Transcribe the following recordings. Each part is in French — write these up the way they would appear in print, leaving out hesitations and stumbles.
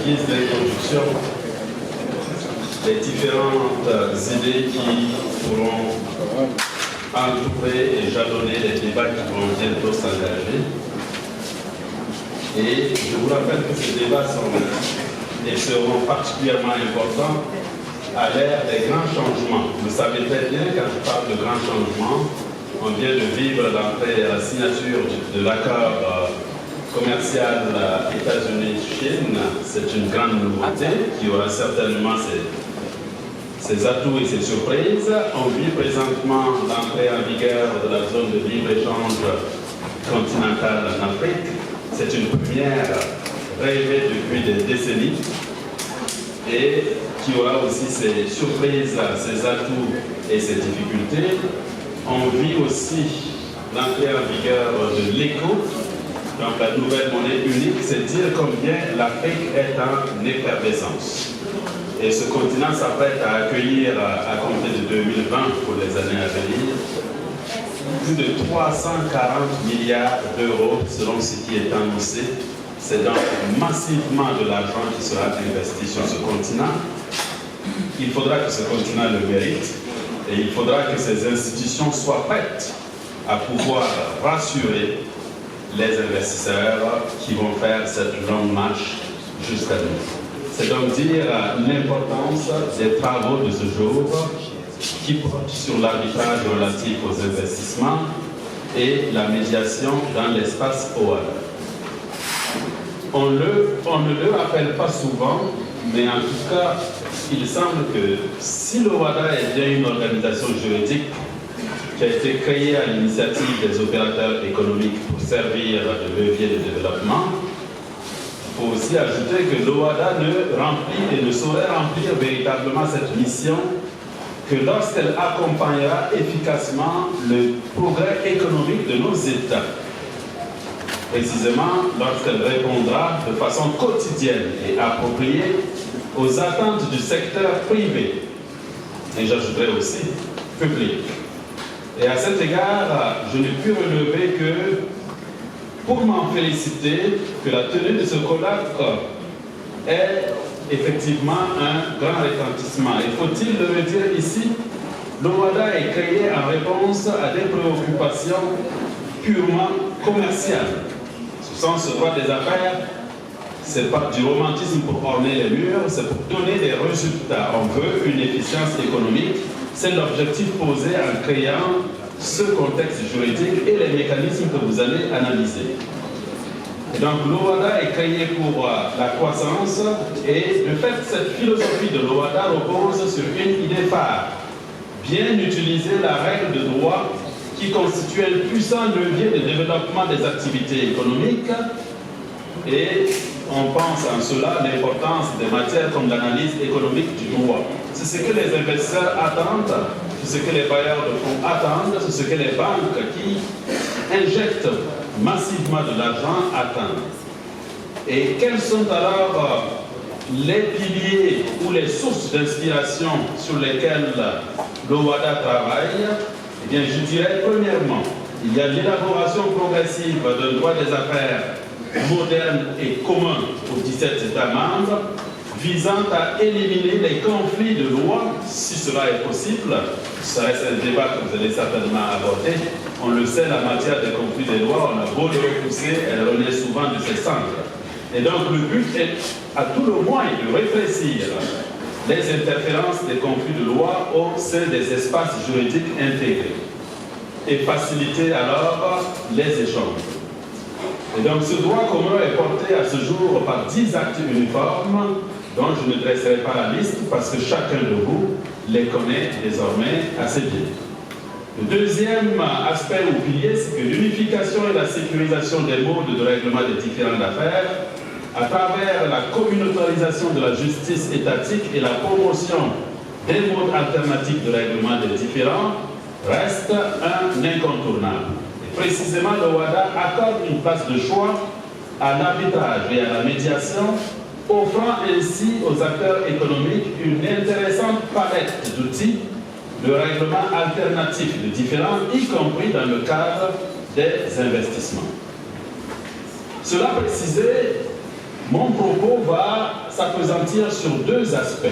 guise d'introduction les différentes idées qui pourront entourer et jalonner les débats qui vont bientôt s'engager. Et je vous rappelle que ces débats sont et seront particulièrement importants à l'ère des grands changements. Vous savez très bien, quand je parle de grands changements, on vient de vivre l'entrée à la signature de l'accord commercial États-Unis-Chine. C'est une grande nouveauté qui aura certainement ses atouts et ses surprises. On vit présentement l'entrée en vigueur de la zone de libre-échange continentale en Afrique. C'est une première rêvée depuis des décennies et qui aura aussi ses surprises, ses atouts et ses difficultés. On vit aussi l'entrée en vigueur de l'éco, donc la nouvelle monnaie unique, c'est dire combien l'Afrique est en effervescence. Et ce continent s'apprête à accueillir, à compter de 2020 pour les années à venir, plus de 340 milliards d'euros selon ce qui est annoncé. C'est donc massivement de l'argent qui sera investi sur ce continent. Il faudra que ce continent le mérite et il faudra que ces institutions soient prêtes à pouvoir rassurer les investisseurs qui vont faire cette longue marche jusqu'à nous. C'est donc dire l'importance des travaux de ce jour qui portent sur l'arbitrage relatif aux investissements et la médiation dans l'espace OADA. On ne le rappelle pas souvent, mais en tout cas, il semble que si l'OADA est bien une organisation juridique qui a été créée à l'initiative des opérateurs économiques pour servir de levier de développement, il faut aussi ajouter que l'OADA ne remplit et ne saurait remplir véritablement cette mission que lorsqu'elle accompagnera efficacement le progrès économique de nos États. Précisément lorsqu'elle répondra de façon quotidienne et appropriée aux attentes du secteur privé, et j'ajouterai aussi public. Et à cet égard, je ne puis relever que, pour m'en féliciter, que la tenue de ce colloque est effectivement un grand retentissement. Et faut-il le redire ici, l'OADA est créée en réponse à des préoccupations purement commerciales. Ce sens, ce droit des affaires, c'est pas du romantisme pour orner les murs, c'est pour donner des résultats. On veut une efficience économique. C'est l'objectif posé en créant ce contexte juridique et les mécanismes que vous allez analyser. Et donc l'OADA est créée pour la croissance et de fait cette philosophie de l'OADA repose sur une idée phare. Bien utiliser la règle de droit qui constitue un puissant levier de développement des activités économiques et on pense en cela l'importance des matières comme l'analyse économique du droit. C'est ce que les investisseurs attendent, c'est ce que les bailleurs de fonds attendent, c'est ce que les banques qui injectent massivement de l'argent attendent. Et quels sont alors les piliers ou les sources d'inspiration sur lesquelles l'OADA travaille? Eh bien, je dirais premièrement, il y a l'élaboration progressive d'un droit des affaires moderne et commun aux 17 États membres, visant à éliminer les conflits de loi, si cela est possible. Ce reste un débat que vous allez certainement aborder. On le sait, la matière des conflits de loi, on a beau le repousser, elle renaît souvent de ses cendres. Et donc le but est, à tout le moins, de rétrécir les interférences des conflits de loi au sein des espaces juridiques intégrés et faciliter alors les échanges. Et donc ce droit commun est porté à ce jour par 10 actes uniformes dont je ne dresserai pas la liste parce que chacun de vous les connaît désormais assez bien. Le deuxième aspect ou pilier, c'est que l'unification et la sécurisation des modes de règlement des différentes affaires à travers la communautarisation de la justice étatique et la promotion des modes alternatifs de règlement des différends reste un incontournable. Et précisément, l'OADA accorde une place de choix à l'arbitrage et à la médiation, offrant ainsi aux acteurs économiques une intéressante palette d'outils de règlement alternatifs de différends, y compris dans le cadre des investissements. Cela précisé, mon propos va s'appesantir sur deux aspects,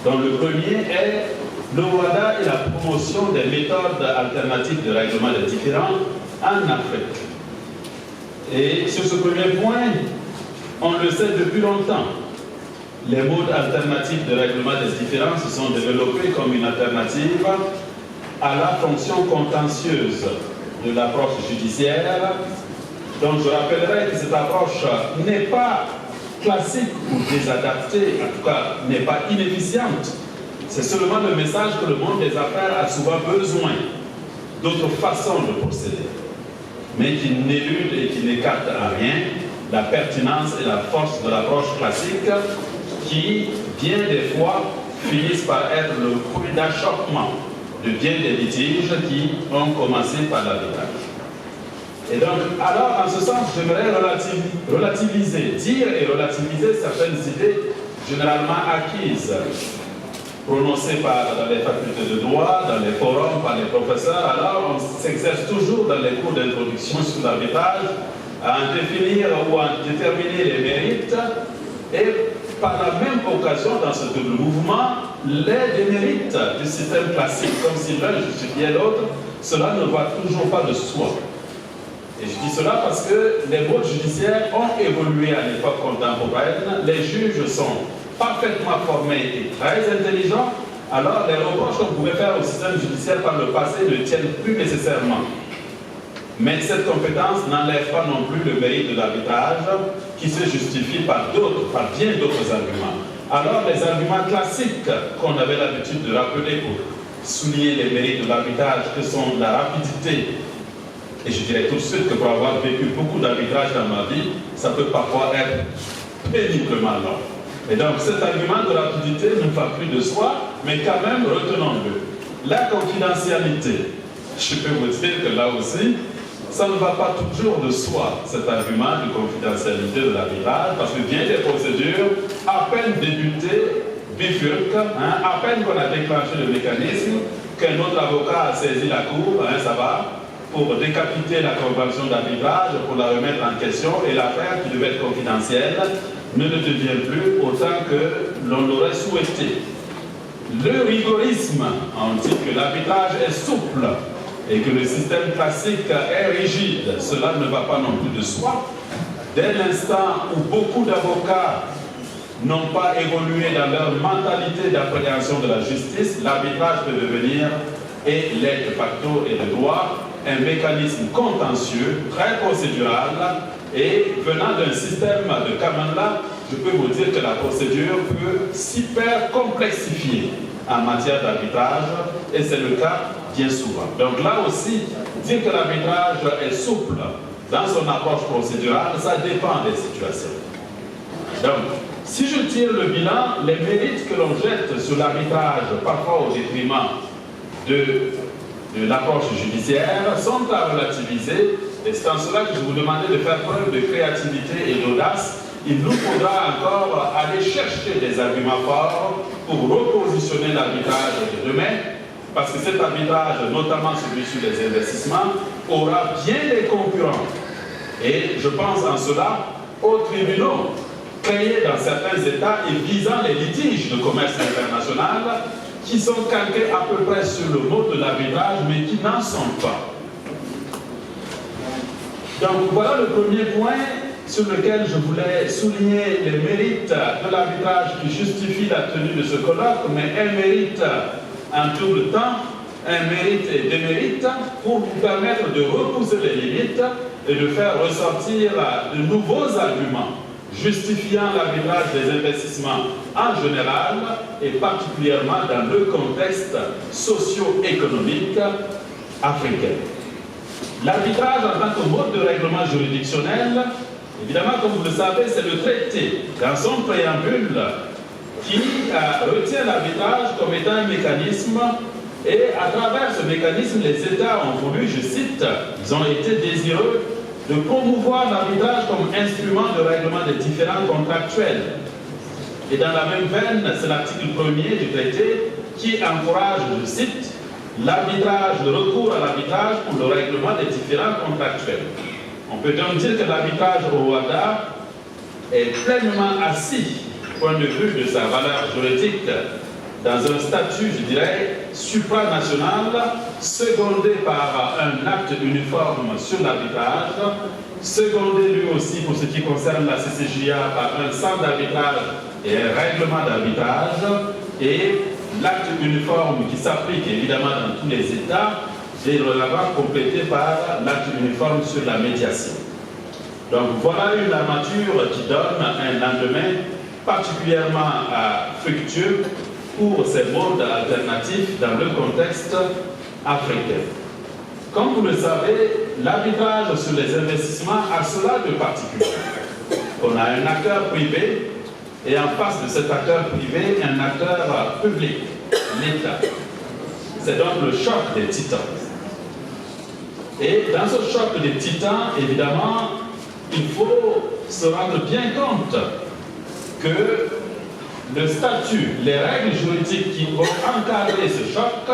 dont le premier est le WADA et la promotion des méthodes alternatives de règlement des différends en Afrique. Et sur ce premier point, on le sait depuis longtemps, les modes alternatifs de règlement des différends se sont développés comme une alternative à la fonction contentieuse de l'approche judiciaire. Donc je rappellerai que cette approche n'est pas classique ou désadaptée, en tout cas n'est pas inefficiente. C'est seulement le message que le monde des affaires a souvent besoin d'autres façons de procéder, mais qui n'élude et qui n'écarte à rien la pertinence et la force de l'approche classique qui, bien des fois, finissent par être le fruit d'achoppement de bien des litiges qui ont commencé par l'arbitrage. Et donc, alors, en ce sens, j'aimerais relativiser, dire et relativiser certaines idées généralement acquises, prononcées dans les facultés de droit, dans les forums, par les professeurs. Alors, on s'exerce toujours dans les cours d'introduction sur l'arbitrage à en définir ou à en déterminer les mérites et par la même occasion, dans ce double mouvement, les démérites du système classique, comme si l'un justifiait l'autre, cela ne va toujours pas de soi. Et je dis cela parce que les modes judiciaires ont évolué à l'époque contemporaine, les juges sont parfaitement formés et très intelligents, alors les reproches qu'on pouvait faire au système judiciaire par le passé ne tiennent plus nécessairement. Mais cette compétence n'enlève pas non plus le mérite de l'arbitrage qui se justifie par bien d'autres arguments. Alors les arguments classiques qu'on avait l'habitude de rappeler pour souligner les mérites de l'arbitrage, que sont la rapidité, et je dirais tout de suite que pour avoir vécu beaucoup d'arbitrage dans ma vie, ça peut parfois être péniblement long. Et donc cet argument de rapidité ne va plus de soi, mais quand même retenons-le. La confidentialité, je peux vous dire que là aussi, ça ne va pas toujours de soi, cet argument de confidentialité de l'arbitrage, parce que bien des procédures, à peine débutées, bifurquent, à peine qu'on a déclenché le mécanisme, qu'un autre avocat a saisi la cour, ça va, pour décapiter la convention d'arbitrage, pour la remettre en question, et l'affaire qui devait être confidentielle ne le devient plus autant que l'on l'aurait souhaité. Le rigorisme, on dit que l'arbitrage est souple, et que le système classique est rigide, cela ne va pas non plus de soi. Dès l'instant où beaucoup d'avocats n'ont pas évolué dans leur mentalité d'appréhension de la justice, l'arbitrage peut devenir, et l'est de facto et de droit, un mécanisme contentieux, très procédural, et venant d'un système de common law, je peux vous dire que la procédure peut s'hyper complexifier en matière d'arbitrage, et c'est le cas bien souvent. Donc là aussi, dire que l'arbitrage est souple dans son approche procédurale, ça dépend des situations. Donc, si je tire le bilan, les mérites que l'on jette sur l'arbitrage, parfois au détriment de l'approche judiciaire, sont à relativiser, et c'est en cela que je vous demandais de faire preuve de créativité et d'audace. Il nous faudra encore aller chercher des arguments forts pour repositionner l'arbitrage de demain, parce que cet arbitrage, notamment celui sur les investissements, aura bien des concurrents. Et je pense en cela aux tribunaux créés dans certains États et visant les litiges de commerce international qui sont calqués à peu près sur le mode de l'arbitrage, mais qui n'en sont pas. Donc voilà le premier point sur lequel je voulais souligner les mérites de l'arbitrage qui justifient la tenue de ce colloque, mais un mérite en tout le temps, un mérite et des mérites pour vous permettre de repousser les limites et de faire ressortir de nouveaux arguments justifiant l'arbitrage des investissements en général et particulièrement dans le contexte socio-économique africain. L'arbitrage en tant que mode de règlement juridictionnel, évidemment, comme vous le savez, c'est le traité dans son préambule qui retient l'arbitrage comme étant un mécanisme, et à travers ce mécanisme, les États ont voulu, je cite, ils ont été désireux de promouvoir l'arbitrage comme instrument de règlement des différends contractuels. Et dans la même veine, c'est l'article 1er du traité qui encourage, je cite, l'arbitrage, le recours à l'arbitrage pour le règlement des différends contractuels. On peut donc dire que l'arbitrage au Rwanda, est pleinement assis, point de vue de sa valeur juridique, dans un statut, je dirais, supranational, secondé par un acte uniforme sur l'arbitrage, secondé lui aussi pour ce qui concerne la CCJA par un centre d'arbitrage et un règlement d'arbitrage, et l'acte uniforme qui s'applique évidemment dans tous les États, et dorénavant complété par l'acte uniforme sur la médiation. Donc voilà une armature qui donne un lendemain particulièrement fructueux pour ces modes alternatifs dans le contexte africain. Comme vous le savez, l'arbitrage sur les investissements a cela de particulier. On a un acteur privé et en face de cet acteur privé, un acteur public, l'État. C'est donc le choc des titans. Et dans ce choc des titans, évidemment, il faut se rendre bien compte que le statut, les règles juridiques qui vont encadrer ce choc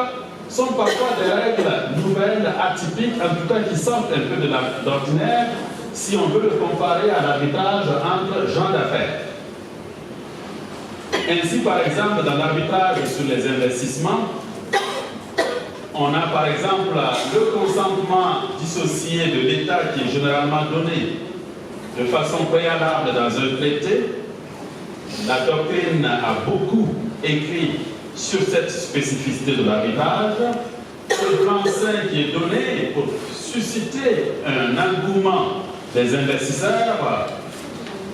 sont parfois des règles nouvelles, atypiques, en tout cas qui sortent un peu de l'ordinaire, si on veut le comparer à l'arbitrage entre gens d'affaires. Ainsi, par exemple, dans l'arbitrage sur les investissements, on a par exemple le consentement dissocié de l'État qui est généralement donné de façon préalable dans un traité. La doctrine a beaucoup écrit sur cette spécificité de l'arbitrage. Ce blanc-seing qui est donné pour susciter un engouement des investisseurs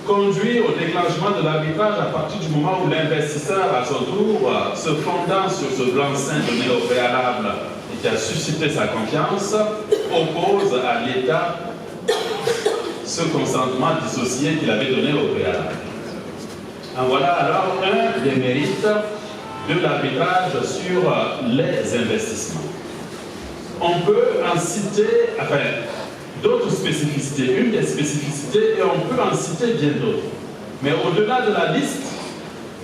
conduit au déclenchement de l'arbitrage à partir du moment où l'investisseur, à son tour, se fondant sur ce blanc-seing donné au préalable et qui a suscité sa confiance, oppose à l'État ce consentement dissocié qu'il avait donné au préalable. En voilà alors un des mérites de l'arbitrage sur les investissements. On peut en citer, d'autres spécificités, une des spécificités, et on peut en citer bien d'autres. Mais au-delà de la liste,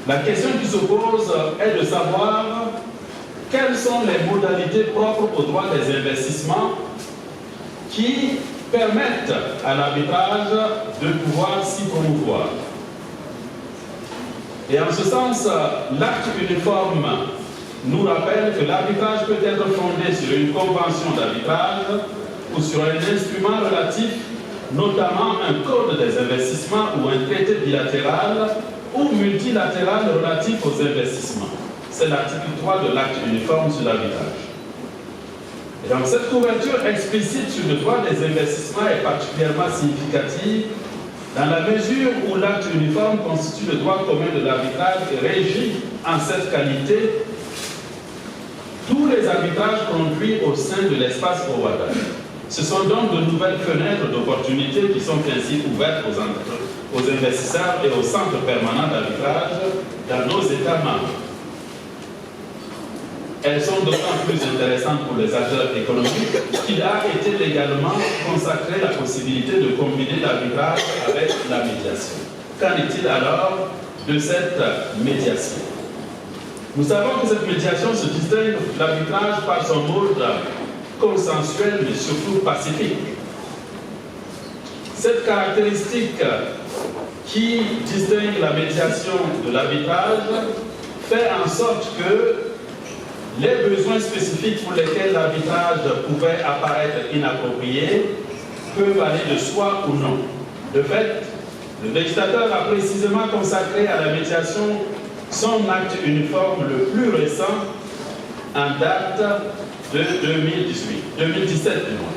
la question qui se pose est de savoir quelles sont les modalités propres au droit des investissements qui permettent à l'arbitrage de pouvoir s'y promouvoir. Et en ce sens, l'acte uniforme nous rappelle que l'arbitrage peut être fondé sur une convention d'arbitrage ou sur un instrument relatif, notamment un code des investissements ou un traité bilatéral ou multilatéral relatif aux investissements. C'est l'article 3 de l'acte uniforme sur l'arbitrage. Et donc cette couverture explicite sur le droit des investissements est particulièrement significative dans la mesure où l'acte uniforme constitue le droit commun de l'arbitrage et régit en cette qualité tous les arbitrages conduits au sein de l'espace OADA. Ce sont donc de nouvelles fenêtres d'opportunités qui sont ainsi ouvertes aux investisseurs et aux centres permanents d'arbitrage dans nos États membres. Elles sont d'autant plus intéressantes pour les acteurs économiques qu'il a été légalement consacré la possibilité de combiner l'arbitrage avec la médiation. Qu'en est-il alors de cette médiation? Nous savons que cette médiation se distingue de l'arbitrage par son mode consensuel mais surtout pacifique. Cette caractéristique qui distingue la médiation de l'arbitrage fait en sorte que les besoins spécifiques pour lesquels l'arbitrage pouvait apparaître inapproprié peuvent aller de soi ou non. De fait, le législateur a précisément consacré à la médiation son acte uniforme le plus récent en date de 2017 du moins.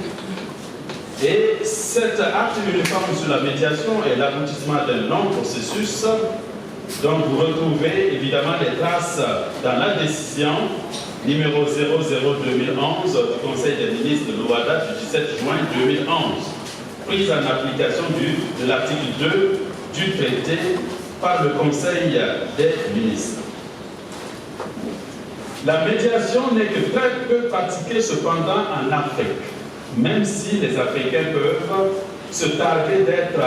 Et cet acte uniforme sur la médiation est l'aboutissement d'un long processus dont vous retrouvez évidemment les traces dans la décision numéro 00-2011 du Conseil des ministres de l'OADA du 17 juin 2011, prise en application de l'article 2 du traité par le Conseil des ministres. La médiation n'est que très peu pratiquée cependant en Afrique, même si les Africains peuvent se targuer d'être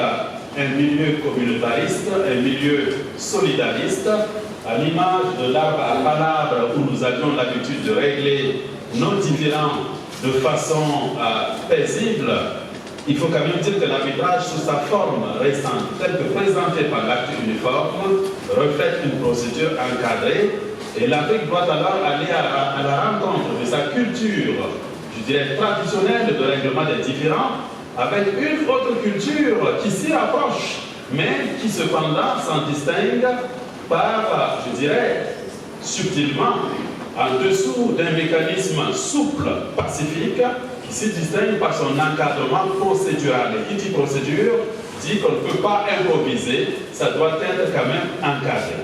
un milieu communautariste, un milieu solidariste, à l'image de l'arbre à palabre où nous avions l'habitude de régler nos différends de façon paisible il faut quand même dire que l'arbitrage sous sa forme récente, telle que présentée par l'acte uniforme, reflète une procédure encadrée et l'Afrique doit alors aller à la rencontre de sa culture, je dirais traditionnelle de règlement des différends, avec une autre culture qui s'y rapproche, mais qui cependant s'en distingue par, je dirais, subtilement, en dessous d'un mécanisme souple, pacifique, qui se distingue par son encadrement procédural. Et qui dit procédure dit qu'on ne peut pas improviser, ça doit être quand même encadré.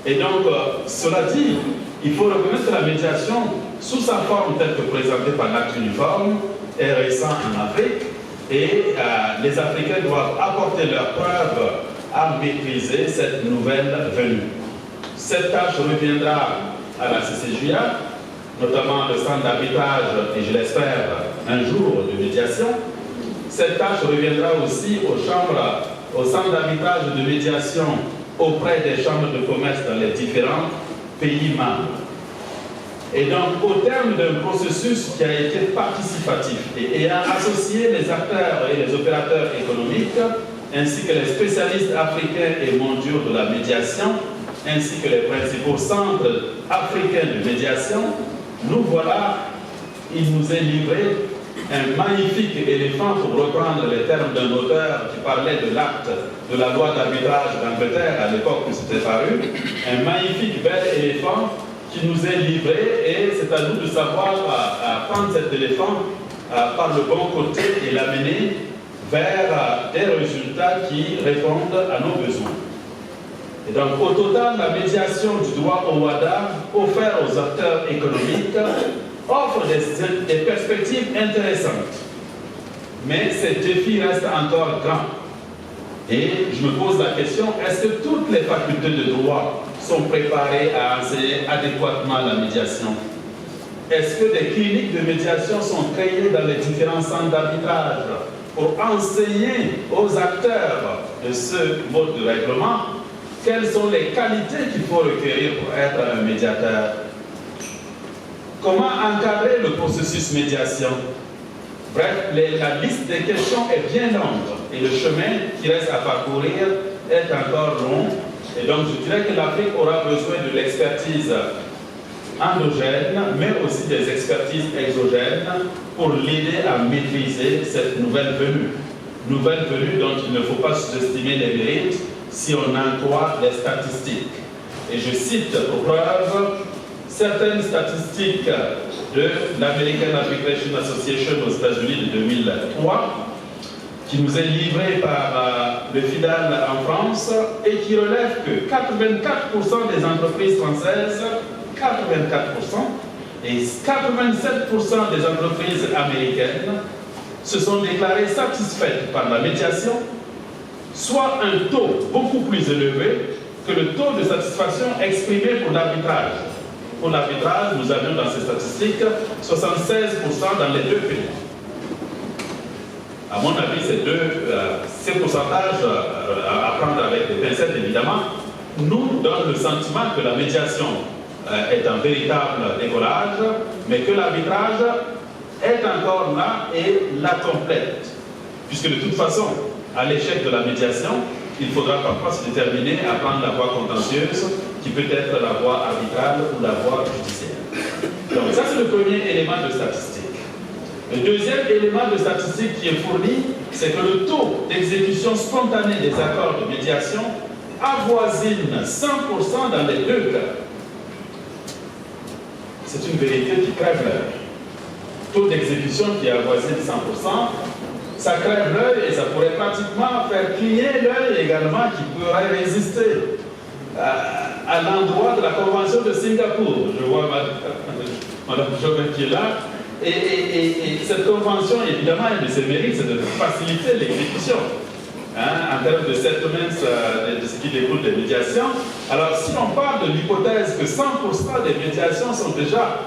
Et donc, cela dit, il faut reconnaître que la médiation, sous sa forme telle que présentée par l'acte uniforme, est récent en Afrique, et les Africains doivent apporter leur preuve à maîtriser cette nouvelle venue. Cette tâche reviendra à la CCJA, notamment le centre d'arbitrage, et je l'espère, un jour de médiation. Cette tâche reviendra aussi au centre d'arbitrage de médiation auprès des chambres de commerce dans les différents pays membres. Et donc, au terme d'un processus qui a été participatif et ayant associé les acteurs et les opérateurs économiques, ainsi que les spécialistes africains et mondiaux de la médiation, ainsi que les principaux centres africains de médiation, nous voilà, il nous est livré un magnifique éléphant, pour reprendre les termes d'un auteur qui parlait de l'acte de la loi d'arbitrage d'Angleterre à l'époque où c'était paru, un magnifique bel éléphant qui nous est livré, et c'est à nous de savoir prendre cet éléphant par le bon côté et l'amener vers des résultats qui répondent à nos besoins. Et donc, au total, la médiation du droit au WADA, offerte aux acteurs économiques, offre des perspectives intéressantes. Mais ces défis restent encore grands. Et je me pose la question, est-ce que toutes les facultés de droit sont préparées à enseigner adéquatement la médiation? Est-ce que des cliniques de médiation sont créées dans les différents centres d'arbitrage pour enseigner aux acteurs de ce mode de règlement quelles sont les qualités qu'il faut requérir pour être un médiateur? Comment encadrer le processus médiation? Bref, la liste des questions est bien longue et le chemin qui reste à parcourir est encore long. Et donc, je dirais que l'Afrique aura besoin de l'expertise endogène, mais aussi des expertises exogènes pour l'aider à maîtriser cette nouvelle venue. Nouvelle venue dont il ne faut pas sous-estimer les mérites si on en croit les statistiques. Et je cite pour preuve certaines statistiques de l'American Arbitration Association aux États-Unis de 2003, qui nous est livrée par le FIDAL en France, et qui relève que 84% des entreprises françaises, 84%, et 87% des entreprises américaines se sont déclarées satisfaites par la médiation, soit un taux beaucoup plus élevé que le taux de satisfaction exprimé pour l'arbitrage. Pour l'arbitrage, nous avions dans ces statistiques 76% dans les deux pays. À mon avis, ces pourcentages, à prendre avec des pincettes évidemment, nous donnent le sentiment que la médiation est un véritable décollage, mais que l'arbitrage est encore là et la complète. Puisque de toute façon, à l'échec de la médiation, il faudra parfois se déterminer à prendre la voie contentieuse, qui peut être la voie arbitrale ou la voie judiciaire. Donc ça, c'est le premier élément de statistique. Le deuxième élément de statistique qui est fourni, c'est que le taux d'exécution spontanée des accords de médiation avoisine 100% dans les deux cas. C'est une vérité qui crève l'œil. Taux d'exécution qui avoisine 100%, ça crève l'œil et ça pourrait pratiquement faire cligner l'œil également, qui pourrait résister à l'endroit de la Convention de Singapour. Je vois Mme Jobin qui est là. Et cette convention, évidemment, un de ses mérites, c'est de faciliter l'exécution. En termes de settlements, de ce qui découle des médiations. Alors, si on parle de l'hypothèse que 100% des médiations sont déjà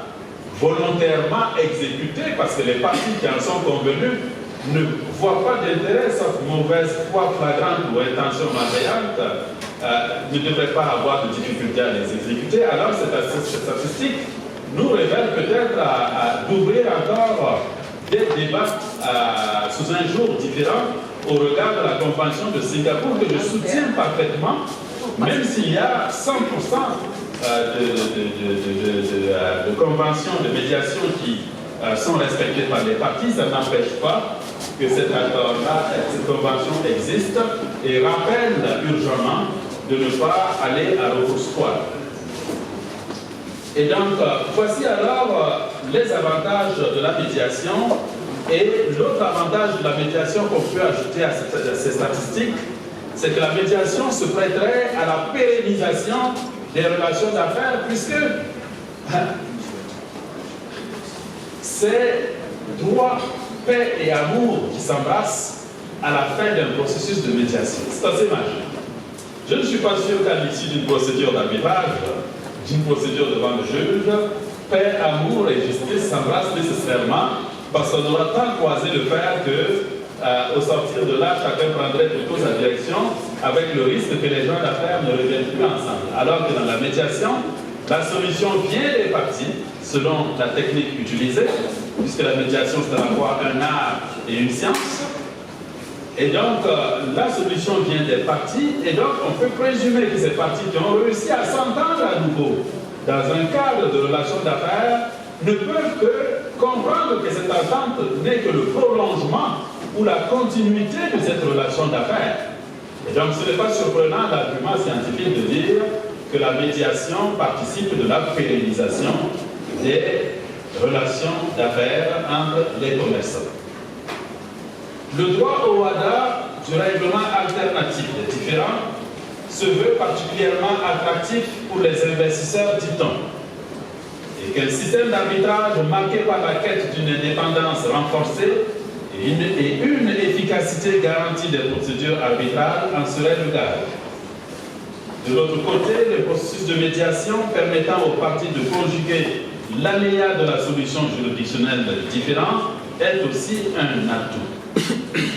volontairement exécutées, parce que les parties qui en sont convenues ne voient pas d'intérêt, sauf mauvaise foi flagrante ou intention malveillante, ne devraient pas avoir de difficulté à les exécuter, alors cette statistique nous révèle peut-être d'ouvrir encore des débats sous un jour différent au regard de la Convention de Singapour que je soutiens parfaitement, même s'il y a 100% de conventions de médiation qui sont respectées par les parties, ça n'empêche pas que cet accord-là, cette convention existe et rappelle urgemment de ne pas aller à repousse-poil. Et donc, voici alors les avantages de la médiation. Et l'autre avantage de la médiation qu'on peut ajouter à ces statistiques, c'est que la médiation se prêterait à la pérennisation des relations d'affaires, puisque c'est droit, paix et amour qui s'embrassent à la fin d'un processus de médiation. C'est assez magique. Je ne suis pas sûr qu'à l'issue d'une procédure d'arbitrage, d'une procédure devant le juge, paix, amour et justice s'embrassent nécessairement, parce qu'on aura tant croisé le fer qu'au sortir de là, chacun prendrait plutôt sa direction, avec le risque que les gens d'affaires ne reviennent plus ensemble. Alors que dans la médiation, la solution vient des parties, selon la technique utilisée, puisque la médiation c'est à la fois un art et une science. Et donc, la solution vient des parties, et donc on peut présumer que ces parties qui ont réussi à s'entendre à nouveau dans un cadre de relations d'affaires ne peuvent que comprendre que cette entente n'est que le prolongement ou la continuité de cette relation d'affaires. Et donc, ce n'est pas surprenant l'argument scientifique de dire que la médiation participe de la pérennisation des relations d'affaires entre les commerçants. Le droit au WADA du règlement alternatif des différends se veut particulièrement attractif pour les investisseurs, dit-on, et que le système d'arbitrage marqué par la quête d'une indépendance renforcée et une efficacité garantie des procédures arbitrales en serait le gage. De l'autre côté, le processus de médiation permettant aux parties de conjuguer l'aléa de la solution juridictionnelle différente est aussi un atout.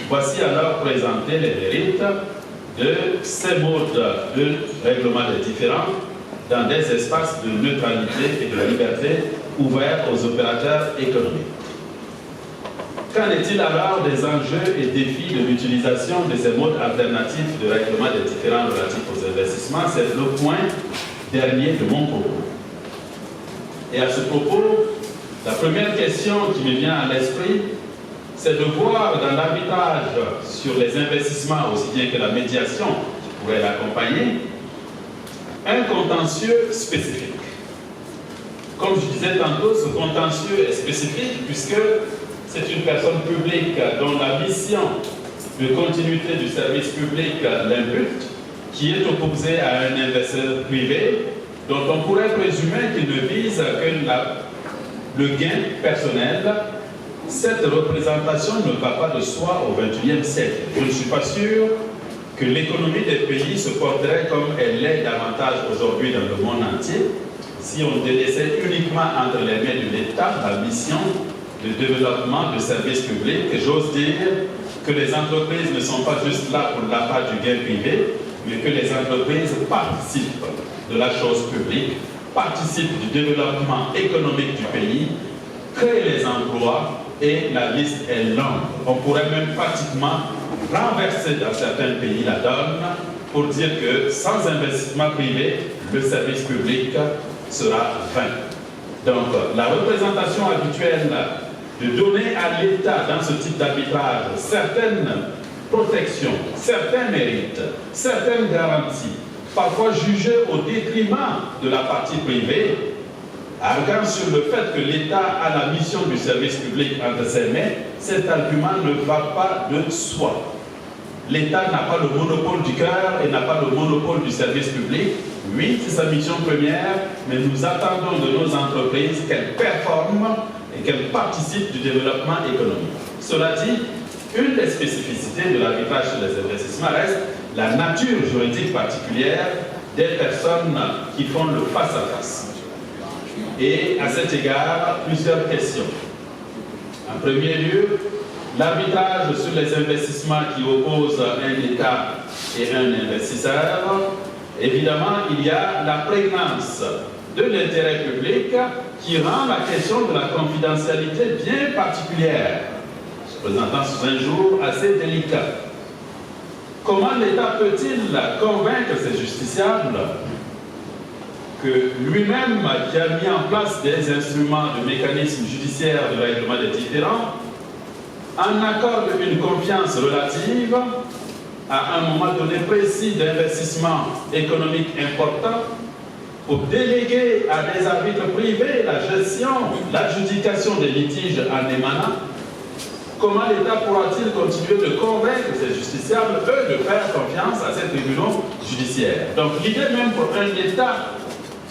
Voici alors présenté les mérites de ces modes de règlement des différends dans des espaces de neutralité et de liberté ouverts aux opérateurs économiques. Qu'en est-il alors des enjeux et défis de l'utilisation de ces modes alternatifs de règlement des différends relatifs aux investissements? C'est le point dernier de mon propos. Et à ce propos, la première question qui me vient à l'esprit, c'est de voir dans l'arbitrage sur les investissements, aussi bien que la médiation qui pourrait l'accompagner, un contentieux spécifique. Comme je disais tantôt, ce contentieux est spécifique puisque c'est une personne publique dont la mission de continuité du service public l'impute, qui est opposée à un investisseur privé dont on pourrait présumer qu'il ne vise que le gain personnel. Cette représentation ne va pas de soi au XXIe siècle. Je ne suis pas sûr que l'économie des pays se porterait comme elle l'est davantage aujourd'hui dans le monde entier si on délaissait uniquement entre les mains de l'État la mission de développement de services publics. Et j'ose dire que les entreprises ne sont pas juste là pour l'appât du gain privé, mais que les entreprises participent de la chose publique, participent du développement économique du pays, créent les emplois, et la liste est longue. On pourrait même pratiquement renverser dans certains pays la donne pour dire que sans investissement privé, le service public sera vain. Donc, la représentation habituelle de donner à l'État dans ce type d'arbitrage certaines protections, certains mérites, certaines garanties, parfois jugées au détriment de la partie privée, arguant sur le fait que l'État a la mission du service public entre ses mains, cet argument ne va pas de soi. L'État n'a pas le monopole du cœur et n'a pas le monopole du service public. Oui, c'est sa mission première, mais nous attendons de nos entreprises qu'elles performent et qu'elles participent du développement économique. Cela dit, une des spécificités de l'arbitrage sur les investissements reste la nature juridique particulière des personnes qui font le face-à-face. Et à cet égard, plusieurs questions. En premier lieu, l'arbitrage sur les investissements qui opposent un État et un investisseur. Évidemment, il y a la prégnance de l'intérêt public qui rend la question de la confidentialité bien particulière, se présentant sous un jour assez délicat. Comment l'État peut-il convaincre ses justiciables que lui-même, qui a mis en place des instruments de mécanismes judiciaires de règlement des différends, en accorde une confiance relative à un moment donné précis d'investissement économique important pour déléguer à des arbitres privés la gestion, l'adjudication des litiges en émanant? Comment l'État pourra-t-il continuer de convaincre ses justiciables, eux, de faire confiance à ces tribunaux judiciaires? Donc l'idée même pour un État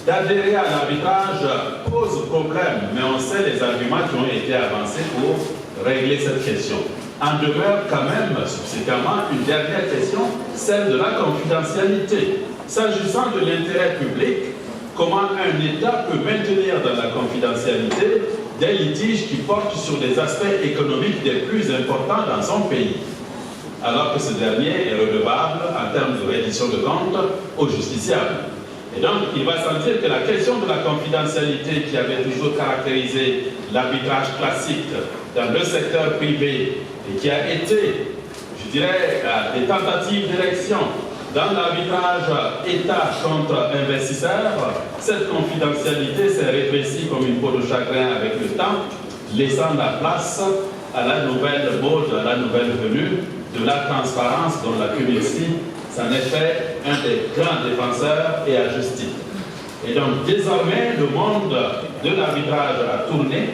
d'adhérer à l'arbitrage pose problème, mais on sait les arguments qui ont été avancés pour régler cette question. En demeure quand même, subséquemment, une dernière question, celle de la confidentialité. S'agissant de l'intérêt public, comment un État peut maintenir dans la confidentialité des litiges qui portent sur des aspects économiques des plus importants dans son pays, alors que ce dernier est redevable en termes de reddition de comptes aux justiciables. Et donc, il va sentir que la question de la confidentialité qui avait toujours caractérisé l'arbitrage classique dans le secteur privé et qui a été, je dirais, des tentatives d'élection dans l'arbitrage État contre investisseurs, cette confidentialité s'est rétrécie comme une peau de chagrin avec le temps, laissant la place à la nouvelle mode, à la nouvelle venue de la transparence dont la CUMILSI s'en est fait un des grands défenseurs et à juste titre. Et donc désormais, le monde de l'arbitrage a tourné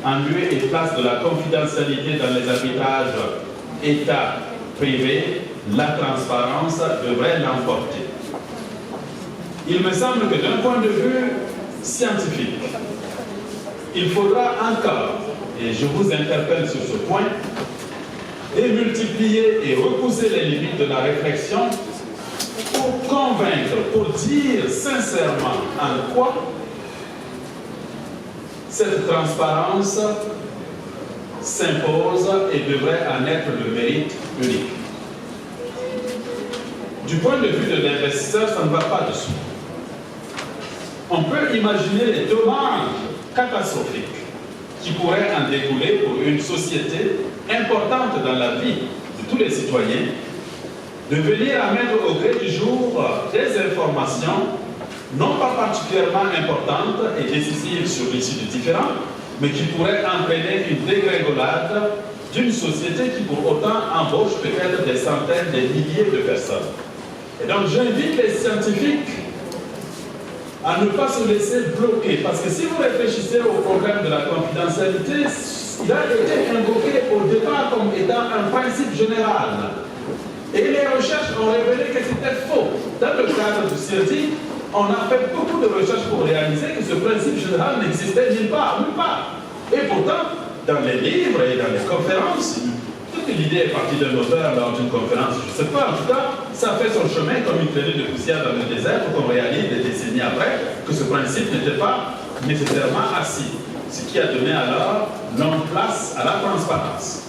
en lieu et place de la confidentialité dans les arbitrages État-privé. La transparence devrait l'emporter. Il me semble que d'un point de vue scientifique, il faudra encore, et je vous interpelle sur ce point, démultiplier et repousser les limites de la réflexion pour convaincre, pour dire sincèrement en quoi cette transparence s'impose et devrait en être le mérite unique. Du point de vue de l'investisseur, ça ne va pas dessous. On peut imaginer les dommages catastrophiques qui pourraient en découler pour une société importante dans la vie de tous les citoyens, de venir à mettre au gré du jour des informations non pas particulièrement importantes et décisives sur l'issue du différend, mais qui pourraient entraîner une dégringolade d'une société qui pour autant embauche peut-être des centaines, des milliers de personnes. Et donc j'invite les scientifiques à ne pas se laisser bloquer, parce que si vous réfléchissez au problème de la confidentialité, il a été invoqué au départ comme étant un principe général. Et les recherches ont révélé que c'était faux. Dans le cadre du CIRDI, on a fait beaucoup de recherches pour réaliser que ce principe général n'existait nulle part, nulle part. Et pourtant, dans les livres et dans les conférences, toute l'idée est partie d'un auteur lors d'une conférence, je ne sais pas, en tout cas, ça fait son chemin comme une traînée de poussière dans le désert pour qu'on réalise des décennies après que ce principe n'était pas nécessairement assis. Ce qui a donné alors non place à la transparence.